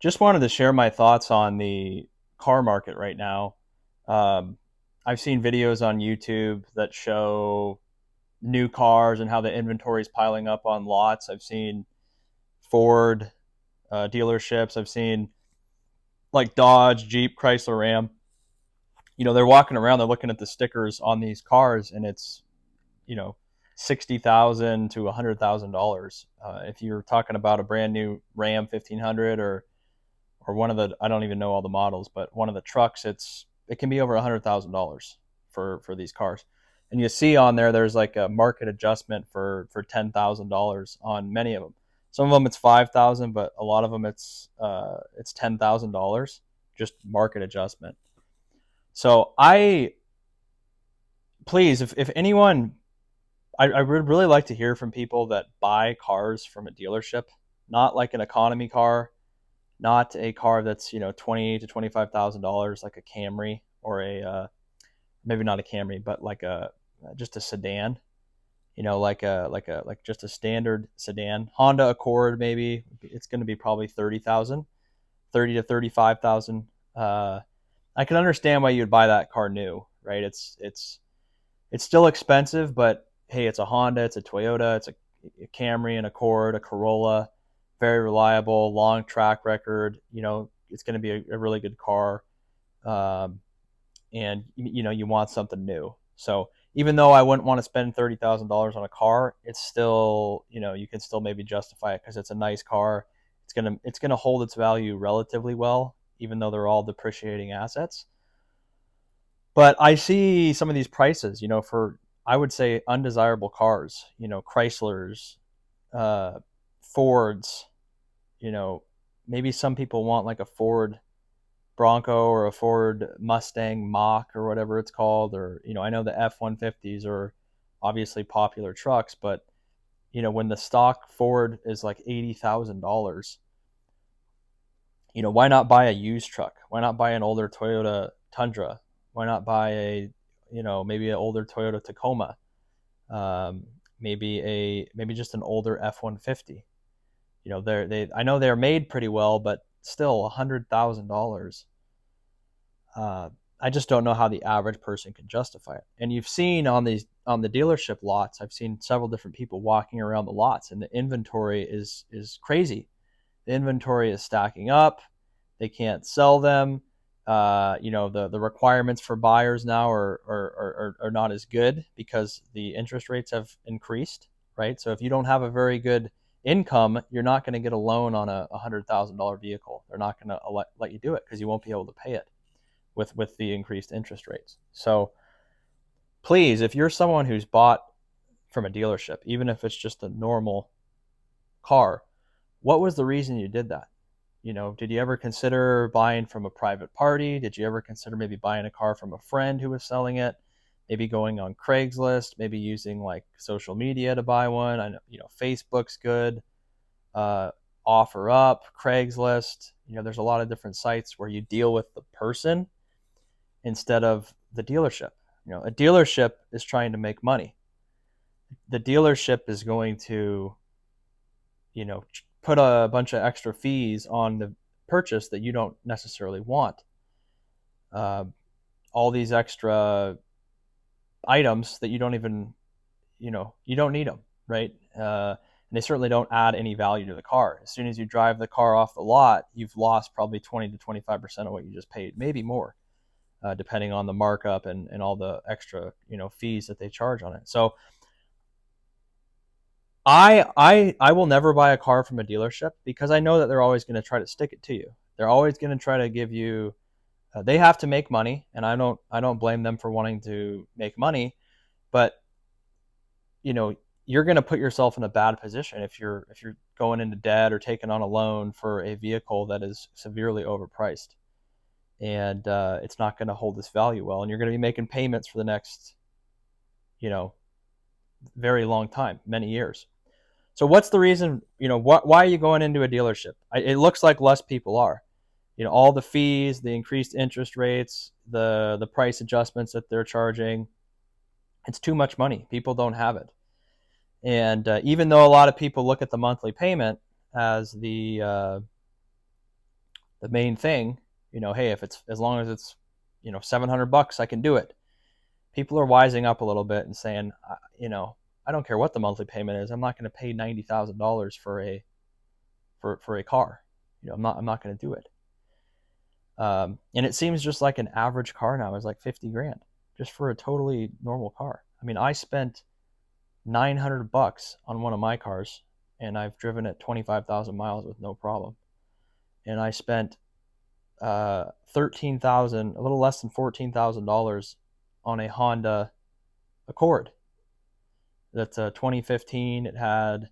Just wanted to share my thoughts on the car market right now. Um, I've seen videos on YouTube that show new cars and how the inventory is piling up on lots. I've seen Ford dealerships. I've seen like Dodge, Jeep, Chrysler, Ram. They're walking around, they're looking at the stickers on these cars, and it's you know $60,000 to $100,000. If you're talking about a brand new Ram 1500 or one of the, I don't even know all the models, but one of the trucks, it can be over $100,000 for these cars. And you see on there's like a market adjustment for $10,000 on many of them. Some of them it's 5,000, but a lot of them it's $10,000 just market adjustment. So I please, if anyone, I would really like to hear from people that buy cars from a dealership, not like an economy car, not a car that's $20,000 to $25,000 like a Camry or a maybe not a Camry, but like a just a sedan. Like just a standard sedan. Honda Accord, maybe it's going to be probably 30,000, 30 to 35,000. I can understand why you'd buy that car new, right? It's still expensive, but hey, it's a Honda, it's a Toyota, it's a Camry, an Accord, a Corolla, very reliable, long track record. It's going to be a really good car, um, and you want something new. So even though I wouldn't want to spend $30,000 on a car, it's still you can still maybe justify it because it's a nice car. It's gonna hold its value relatively well, even though they're all depreciating assets. But I see some of these prices, for I would say undesirable cars, Chryslers, uh, Fords, you know, maybe some people want like a Ford Bronco or a Ford Mustang Mach or whatever it's called, or I know the F-150s are obviously popular trucks, but when the stock Ford is like $80,000, why not buy a used truck? Why not buy an older Toyota Tundra? Why not buy maybe an older Toyota Tacoma? Um, maybe just an older F-150. I know they're made pretty well, but still $100,000. I just don't know how the average person can justify it. And you've seen on the dealership lots, I've seen several different people walking around the lots, and the inventory is crazy. The inventory is stacking up. They can't sell them. The requirements for buyers now are not as good because the interest rates have increased, right? So if you don't have a very good income, you're not going to get a loan on a $100,000 vehicle. They're not going to let you do it because you won't be able to pay it with the increased interest rates. So please, if you're someone who's bought from a dealership, even if it's just a normal car, what was the reason you did that? Did you ever consider buying from a private party? Did you ever consider maybe buying a car from a friend who was selling it? Maybe going on Craigslist, maybe using like social media to buy one. I know, Facebook's good. Uh, OfferUp, Craigslist. There's a lot of different sites where you deal with the person instead of the dealership. A dealership is trying to make money. The dealership is going to, you know, put a bunch of extra fees on the purchase that you don't necessarily want. Uh, all these extra items that you don't even, you don't need them, right? And they certainly don't add any value to the car. As soon as you drive the car off the lot, you've lost probably 20 to 25% of what you just paid, maybe more, depending on the markup and all the extra, fees that they charge on it. So I will never buy a car from a dealership because I know that they're always going to try to stick it to you. They're always going to try to give you. They have to make money, and I don't blame them for wanting to make money, but you know you're going to put yourself in a bad position if you're going into debt or taking on a loan for a vehicle that is severely overpriced, and it's not going to hold its value well, and you're going to be making payments for the next you know very long time, many years. So what's the reason? Why are you going into a dealership? It looks like less people are. All the fees, the increased interest rates, the price adjustments that they're charging. It's too much money. People don't have it. And even though a lot of people look at the monthly payment as the main thing, hey, if it's as long as it's $700, I can do it. People are wising up a little bit and saying, I don't care what the monthly payment is. I'm not going to pay $90,000 for a car. I'm not going to do it. And it seems just like an average car now is like 50 grand just for a totally normal car. I mean, I spent $900 on one of my cars, and I've driven it 25,000 miles with no problem. And I spent a little less than $14,000 on a Honda Accord. That's a 2015. It had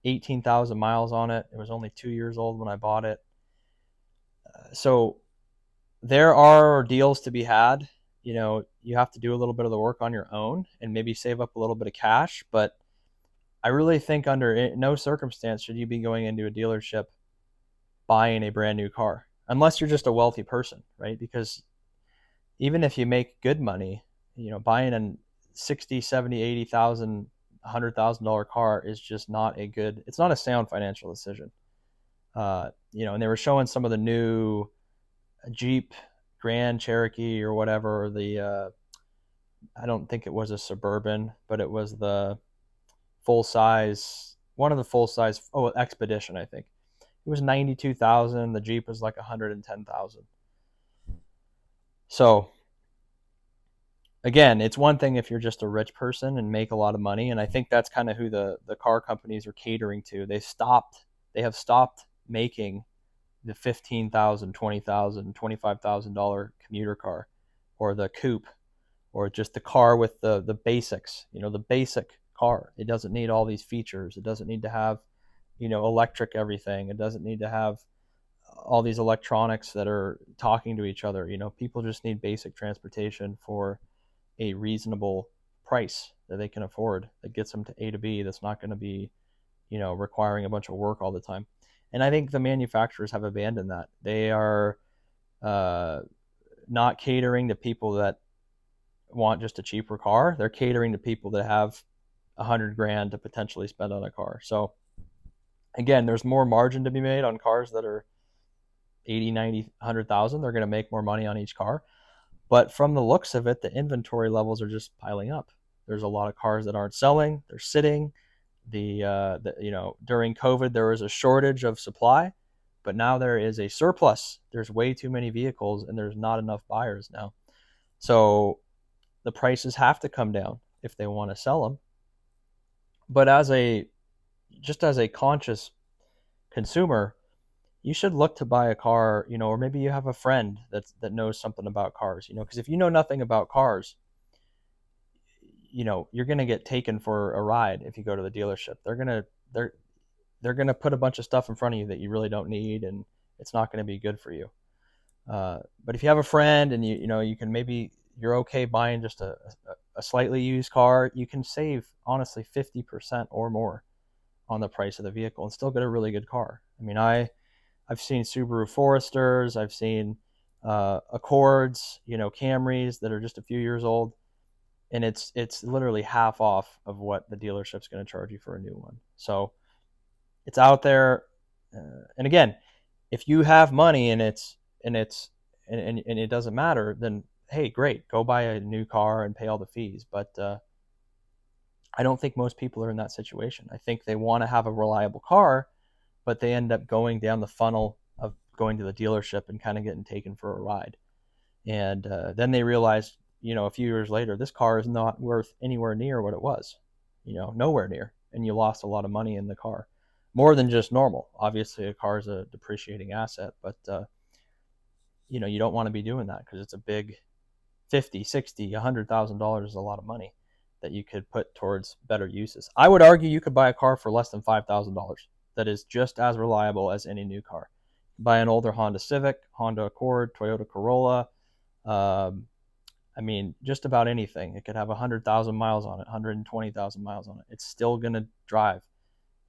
18,000 miles on it. It was only 2 years old when I bought it. So there are deals to be had. You have to do a little bit of the work on your own and maybe save up a little bit of cash. But I really think under no circumstance should you be going into a dealership buying a brand new car, unless you're just a wealthy person, right? Because even if you make good money, buying a 60, 70, 80,000, $100,000 car is just it's not a sound financial decision. And they were showing some of the new Jeep Grand Cherokee or whatever, I don't think it was a Suburban, but it was the one of the full size, Expedition, I think. It was 92,000. The Jeep was like 110,000. So again, it's one thing if you're just a rich person and make a lot of money, and I think that's kind of who the car companies are catering to. They have stopped making the $15,000, $20,000, $25,000 commuter car, or the coupe, or just the car with the basics. The basic car. It doesn't need all these features. It doesn't need to have electric everything. It doesn't need to have all these electronics that are talking to each other. People just need basic transportation for a reasonable price that they can afford, that gets them to A to B, that's not going to be requiring a bunch of work all the time. And I think the manufacturers have abandoned that. They are not catering to people that want just a cheaper car. They're catering to people that have 100 grand to potentially spend on a car. So again, there's more margin to be made on cars that are 80, 90, 100,000. They're going to make more money on each car. But from the looks of it, the inventory levels are just piling up. There's a lot of cars that aren't selling. They're sitting. During COVID, there was a shortage of supply, but now there is a surplus. There's way too many vehicles, and there's not enough buyers now. So the prices have to come down if they want to sell them. But as a conscious consumer, you should look to buy a car, or maybe you have a friend that knows something about cars, because if you know nothing about cars, you're going to get taken for a ride if you go to the dealership. They're going to put a bunch of stuff in front of you that you really don't need, and it's not going to be good for you. But if you have a friend and you can, maybe you're okay buying just a slightly used car, you can save honestly 50% or more on the price of the vehicle and still get a really good car. I mean, I've seen Subaru Foresters, I've seen Accords, Camrys that are just a few years old, and it's literally half off of what the dealership's going to charge you for a new one. So it's out there, and again, if you have money and it doesn't matter, then hey, great, go buy a new car and pay all the fees. But I don't think most people are in that situation. I think they want to have a reliable car, but they end up going down the funnel of going to the dealership and kind of getting taken for a ride. And then they realize, a few years later, this car is not worth anywhere near what it was, nowhere near. And you lost a lot of money in the car, more than just normal. Obviously, a car is a depreciating asset, but you don't want to be doing that because it's a big $50,000, $60,000, $100,000 is a lot of money that you could put towards better uses. I would argue you could buy a car for less than $5,000 that is just as reliable as any new car. Buy an older Honda Civic, Honda Accord, Toyota Corolla. Just about anything. It could have 100,000 miles on it, 120,000 miles on it. It's still going to drive.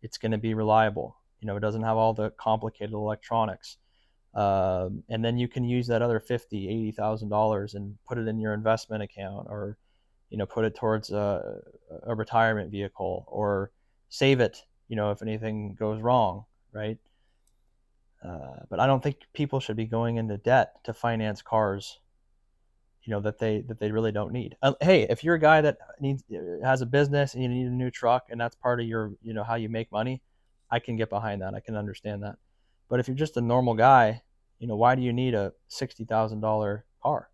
It's going to be reliable. It doesn't have all the complicated electronics. And then you can use that other $50,000, $80,000 and put it in your investment account, or put it towards a retirement vehicle, or save it if anything goes wrong, right? But I don't think people should be going into debt to finance cars, that they really don't need. Hey, if you're a guy that has a business and you need a new truck and that's part of your, how you make money, I can get behind that. I can understand that. But if you're just a normal guy, why do you need a $60,000 car?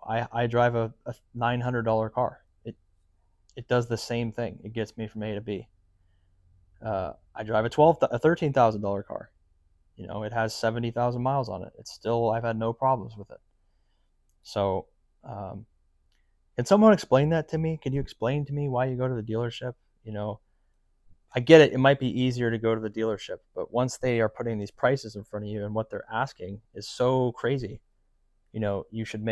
I drive a $900 car. It does the same thing. It gets me from A to B. I drive a $13,000 car. It has 70,000 miles on it. I've had no problems with it. So, can someone explain that to me? Can you explain to me why you go to the dealership? I get it. It might be easier to go to the dealership, but once they are putting these prices in front of you and what they're asking is so crazy, you should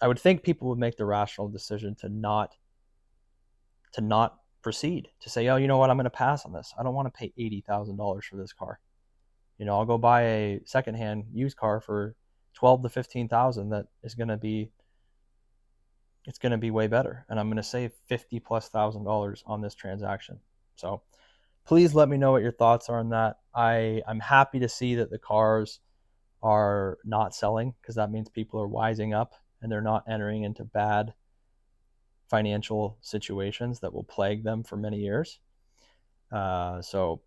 I would think people would make the rational decision to not proceed, to say, oh, you know what, I'm going to pass on this. I don't want to pay $80,000 for this car. I'll go buy a secondhand used car for 12 to 15,000 that is going to be way better, and I'm going to save $50,000+ on this transaction. So please let me know what your thoughts are on that. I'm happy to see that the cars are not selling, because that means people are wising up and they're not entering into bad financial situations that will plague them for many years. So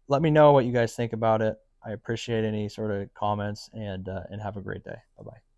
let me know what you guys think about it. I appreciate any sort of comments, and have a great day. Bye-bye.